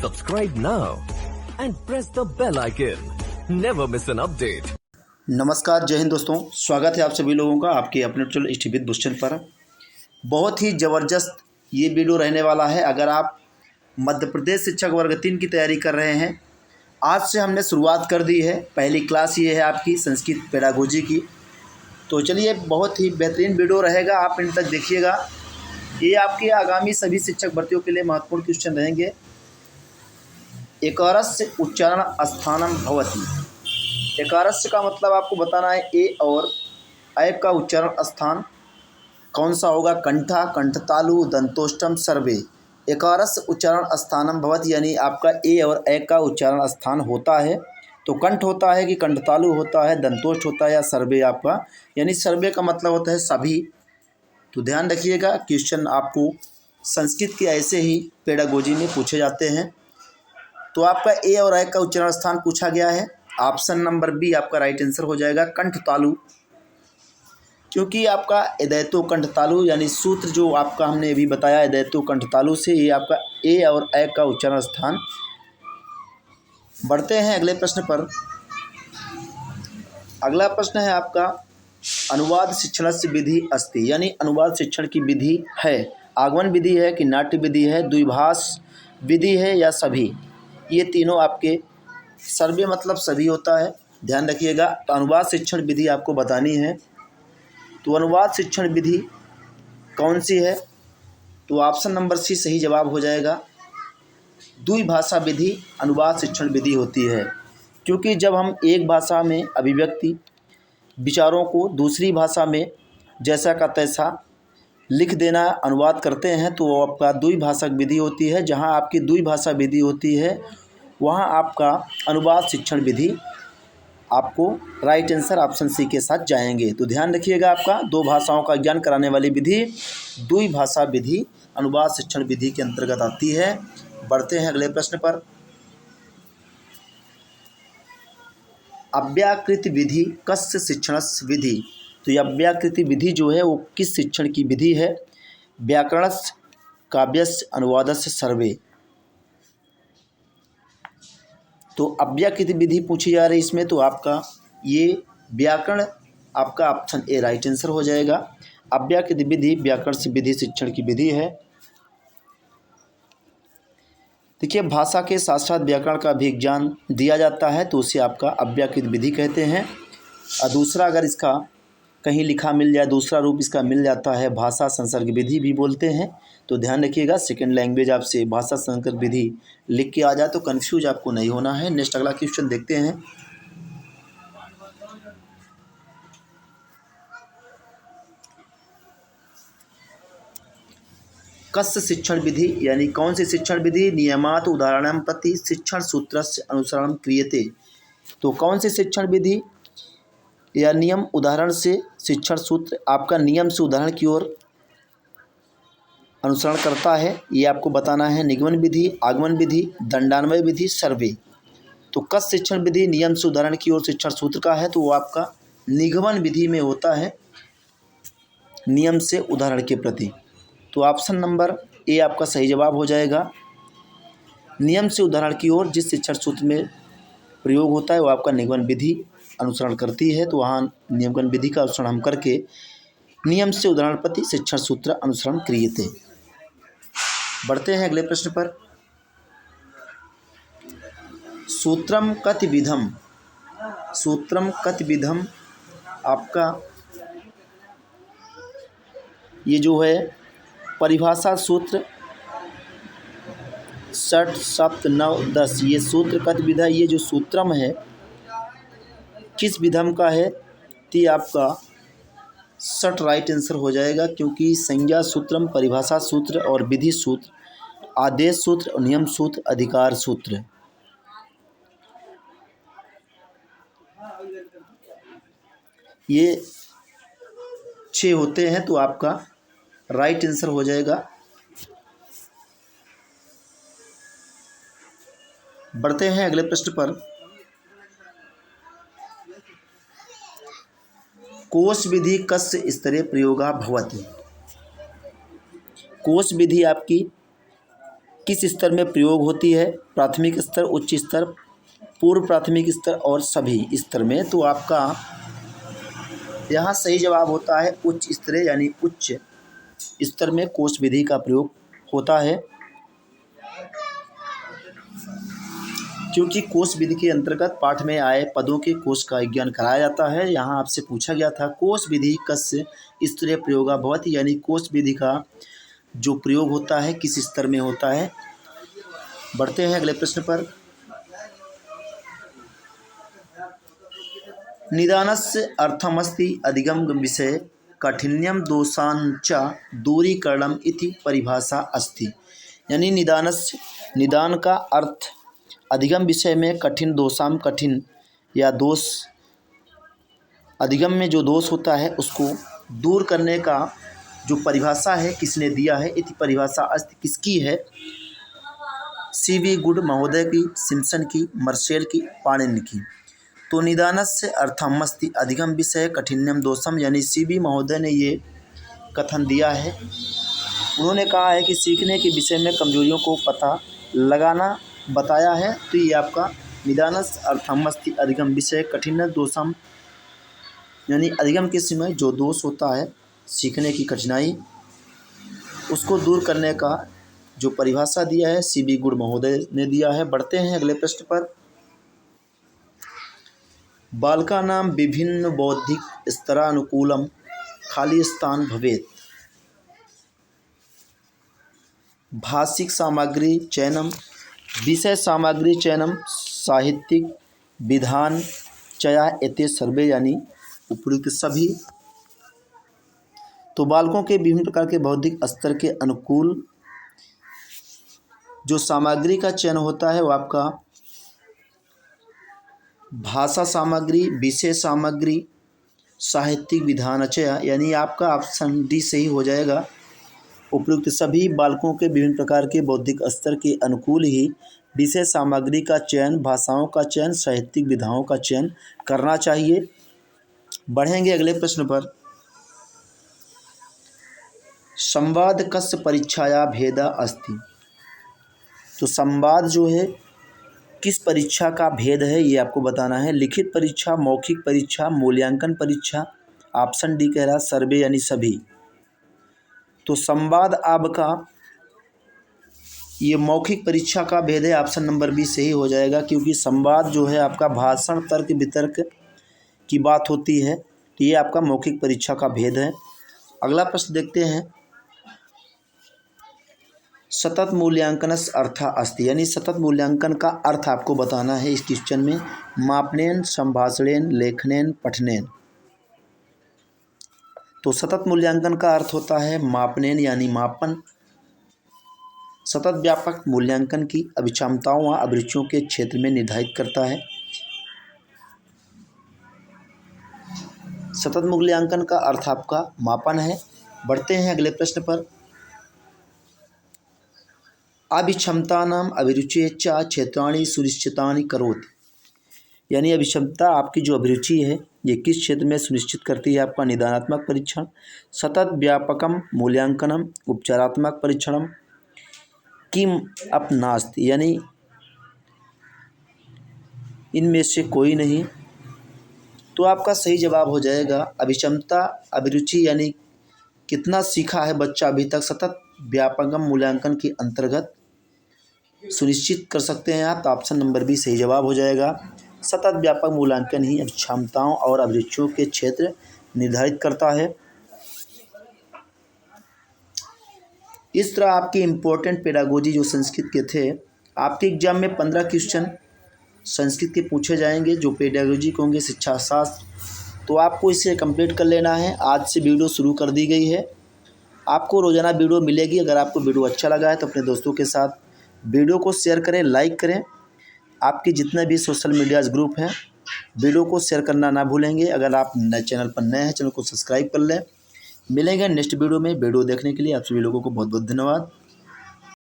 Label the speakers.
Speaker 1: Subscribe now and press the bell icon. Never miss an update.
Speaker 2: नमस्कार, जय हिंद दोस्तों। स्वागत है आप सभी लोगों का आपके अपने चैनल स्टडी विद भूषण पर। बहुत ही ज़बरदस्त ये वीडियो रहने वाला है। अगर आप मध्य प्रदेश शिक्षक वर्ग 3 की तैयारी कर रहे हैं, आज से हमने शुरुआत कर दी है। पहली क्लास ये है आपकी संस्कृत पेडागोजी की। तो चलिए, बहुत ही बेहतरीन वीडियो रहेगा, आप इन तक देखिएगा। ये आपके आगामी सभी शिक्षक भर्तियों के लिए महत्वपूर्ण क्वेश्चन रहेंगे। एकारस्य उच्चारण स्थानम भवति। एकारस्य का मतलब आपको बताना है ए और ऐ का उच्चारण स्थान कौन सा होगा। कंठा, कंठतालु, दंतोष्टम, सर्वे। एकारस्य उच्चारण स्थानम भवति यानी आपका ए और ऐ का उच्चारण स्थान होता है। तो कंठ होता है कि कंठतालु होता है, दंतोष्ट होता है या सर्वे आपका, यानी सर्वे का मतलब होता है सभी। तो ध्यान रखिएगा, क्वेश्चन आपको संस्कृत के ऐसे ही पेडागोजी में पूछे जाते हैं। तो आपका ए और ऐ का उच्चारण स्थान पूछा गया है। ऑप्शन नंबर बी आपका राइट आंसर हो जाएगा, कंठतालु। क्योंकि आपका एदैतो कंठतालु यानी सूत्र जो आपका हमने अभी बताया एदैतो कंठतालु से ये आपका ए और ऐ का उच्चारण स्थान। बढ़ते हैं अगले प्रश्न पर। अगला प्रश्न है आपका अनुवाद शिक्षणस्य विधि अस्ति, यानी अनुवाद शिक्षण की विधि है। आगमन विधि है कि नाट्य विधि है, द्विभाष विधि है या सभी। ये तीनों आपके सर्वे मतलब सभी होता है, ध्यान रखिएगा। तो अनुवाद शिक्षण विधि आपको बतानी है। तो अनुवाद शिक्षण विधि कौन सी है, तो ऑप्शन नंबर सी सही जवाब हो जाएगा। द्विभाषा विधि अनुवाद शिक्षण विधि होती है। क्योंकि जब हम एक भाषा में अभिव्यक्ति विचारों को दूसरी भाषा में जैसा का तैसा लिख देना अनुवाद करते हैं, तो वो आपका द्विभाषक विधि होती है। जहां आपकी द्विभाषा विधि होती है वहां आपका अनुवाद शिक्षण विधि आपको राइट आंसर ऑप्शन सी के साथ जाएंगे। तो ध्यान रखिएगा, आपका दो भाषाओं का ज्ञान कराने वाली विधि द्विभाषा विधि अनुवाद शिक्षण विधि के अंतर्गत आती है। बढ़ते हैं अगले प्रश्न पर। अव्याकृत विधि कस्य शिक्षणस्य विधि। तो ये अव्याकृत विधि जो है वो किस शिक्षण की विधि है। व्याकरणस्य, काव्यस्य, अनुवादस्य, सर्वे। तो अव्याकृत विधि पूछी जा रही है इसमें, तो आपका ये व्याकरण आपका ऑप्शन ए राइट आंसर हो जाएगा। अव्याकृत विधि व्याकरण से विधि शिक्षण की विधि है। देखिए, भाषा के साथ साथ व्याकरण का भी ज्ञान दिया जाता है, तो उसे आपका अव्याकृत विधि कहते हैं। और दूसरा अगर इसका कहीं लिखा मिल जाए, दूसरा रूप इसका मिल जाता है, भाषा संसर्ग विधि भी बोलते हैं। तो ध्यान रखिएगा, सेकंड लैंग्वेज आपसे भाषा संसर्ग विधि लिख के आ जाए तो कंफ्यूज आपको नहीं होना है। नेक्स्ट अगला क्वेश्चन देखते हैं। कस्य शिक्षण विधि यानी कौन सी शिक्षण विधि नियमात उदाहरणं प्रति शिक्षण सूत्रस्य अनुसरणं क्रियते। तो कौन सी शिक्षण विधि या नियम उदाहरण से शिक्षण सूत्र आपका नियम से उदाहरण की ओर अनुसरण करता है, ये आपको बताना है। निगमन विधि, आगमन विधि, दंडान्वय विधि, सर्वे। तो कस शिक्षण विधि नियम से उदाहरण की ओर शिक्षण सूत्र का है, तो वो आपका निगमन विधि में होता है, नियम से उदाहरण के प्रति। तो ऑप्शन नंबर ए आपका सही जवाब हो जाएगा। नियम से उदाहरण की ओर जिस शिक्षण सूत्र में प्रयोग होता है वो आपका निगमन विधि अनुसरण करती है। तो वहाँ नियमन विधि का अनुसरण हम करके नियम से उदाहरण प्रति शिक्षण सूत्र अनुसरण क्रियते। बढ़ते हैं अगले प्रश्न पर। सूत्रम कति विधम। सूत्रम कति विधम आपका ये जो है परिभाषा सूत्र 6, 7, 9, 10 ये सूत्र कति विधा। ये जो सूत्रम है किस विधम का है, तो आपका 6 राइट आंसर हो जाएगा। क्योंकि संज्ञा सूत्रम, परिभाषा सूत्र और विधि सूत्र, आदेश सूत्र, नियम सूत्र, अधिकार सूत्र। ये 6 होते हैं, तो आपका राइट आंसर हो जाएगा। बढ़ते हैं अगले प्रश्न पर। कोश विधि कस्य स्तरे प्रयोगा भवति। कोश विधि आपकी किस स्तर में प्रयोग होती है? प्राथमिक स्तर, उच्च स्तर, पूर्व प्राथमिक स्तर और सभी स्तर में। तो आपका यहाँ सही जवाब होता है उच्च स्तरीय यानी उच्च स्तर में कोश विधि का प्रयोग होता है, क्योंकि कोश विधि के अंतर्गत पाठ में आए पदों के कोश का ज्ञान कराया जाता है। यहाँ आपसे पूछा गया था कोश विधि कस्य स्तरीय प्रयोगा भवति, यानी कोश विधि का जो प्रयोग होता है किस स्तर में होता है। बढ़ते हैं अगले प्रश्न पर। निदानस्य अर्थमस्ति अधिगम विषय काठिन्यम दोषांच दूरीकरणम इति परिभाषा अस्ति, यानी निदान का अर्थ अधिगम विषय में कठिन दोषाम कठिन या दोष अधिगम में जो दोष होता है उसको दूर करने का जो परिभाषा है किसने दिया है? इति परिभाषा अस्ति किसकी है? CV गुड महोदय की, सिम्पसन की, मर्शेल की, पाणिनि की। तो निदानस्य अर्थमस्ति अधिगम विषय कठिन्यम दोषम, यानी CV महोदय ने ये कथन दिया है। उन्होंने कहा है कि सीखने के विषय में कमजोरियों को पता लगाना बताया है। तो ये आपका निदानस्य अर्थमस्ति अधिगम विषय कठिन दोषम, यानी अधिगम के समय जो दोष होता है सीखने की कठिनाई उसको दूर करने का जो परिभाषा दिया है CV गुड महोदय ने दिया है। बढ़ते हैं अगले प्रश्न पर। बालकानां विभिन्न बौद्धिक स्तरानुकूलम खाली स्थान भवेत्। भाषिक सामग्री चयनम, विषय सामग्री चयनम, साहित्यिक विधान चया एते सर्वे, यानी उपयुक्त सभी। तो बालकों के विभिन्न प्रकार के बौद्धिक स्तर के अनुकूल जो सामग्री का चयन होता है वो आपका भाषा सामग्री, विषय सामग्री, साहित्यिक विधानचय, यानी आपका ऑप्शन डी सही हो जाएगा। उपयुक्त सभी बालकों के विभिन्न प्रकार के बौद्धिक स्तर के अनुकूल ही विषय सामग्री का चयन, भाषाओं का चयन, साहित्यिक विधाओं का चयन करना चाहिए। बढ़ेंगे अगले प्रश्न पर। संवाद कस्य परीक्षाया भेदा अस्ति। तो संवाद जो है किस परीक्षा का भेद है ये आपको बताना है। लिखित परीक्षा, मौखिक परीक्षा, मूल्यांकन परीक्षा। ऑप्शन डी कह रहा सर्वे यानी सभी। तो संवाद आपका ये मौखिक परीक्षा का भेद है। ऑप्शन नंबर बी सही हो जाएगा, क्योंकि संवाद जो है आपका भाषण, तर्क वितर्क की बात होती है। तो ये आपका मौखिक परीक्षा का भेद है। अगला प्रश्न देखते हैं। सतत मूल्यांकनस्य अर्थः अस्ति, यानी सतत मूल्यांकन का अर्थ आपको बताना है इस क्वेश्चन में। मापनेन, संभाषणेन, लेखनेन, पठनेन। तो सतत मूल्यांकन का अर्थ होता है मापनेन यानी मापन। सतत व्यापक मूल्यांकन की अभिक्षमताओं व अभिरुचियों के क्षेत्र में निर्धारित करता है। सतत मूल्यांकन का अर्थ आपका मापन है। बढ़ते हैं अगले प्रश्न पर। अभिक्षमतानां अभिरुचेश्च क्षेत्राणि सुनिश्चितानि करोति, यानी अभिक्षमता आपकी जो अभिरुचि है ये किस क्षेत्र में सुनिश्चित करती है? आपका निदानात्मक परीक्षण, सतत व्यापकम मूल्यांकनम, उपचारात्मक परीक्षणम, किम अपनास्ति, यानी इनमें से कोई नहीं। तो आपका सही जवाब हो जाएगा अभिक्षमता अभिरुचि, यानी कितना सीखा है बच्चा अभी तक, सतत व्यापकम मूल्यांकन के अंतर्गत सुनिश्चित कर सकते हैं आप। तो ऑप्शन नंबर बी सही जवाब हो जाएगा। सतत व्यापक मूल्यांकन ही क्षमताओं और अभिरुचियों के क्षेत्र निर्धारित करता है। इस तरह आपके इम्पोर्टेंट पेडागोजी जो संस्कृत के थे, आपके एग्जाम में 15 क्वेश्चन संस्कृत के पूछे जाएंगे जो पेडागोजी के होंगे, शिक्षा शास्त्र। तो आपको इसे कंप्लीट कर लेना है। आज से वीडियो शुरू कर दी गई है। आपको रोजाना वीडियो मिलेगी। अगर आपको वीडियो अच्छा लगा है तो अपने दोस्तों के साथ वीडियो को शेयर करें, लाइक करें। आपके जितने भी सोशल मीडिया ग्रुप हैं वीडियो को शेयर करना ना भूलेंगे। अगर आप नए चैनल पर नए हैं, चैनल को सब्सक्राइब कर लें। मिलेंगे नेक्स्ट वीडियो में। वीडियो देखने के लिए आप सभी लोगों को बहुत बहुत धन्यवाद।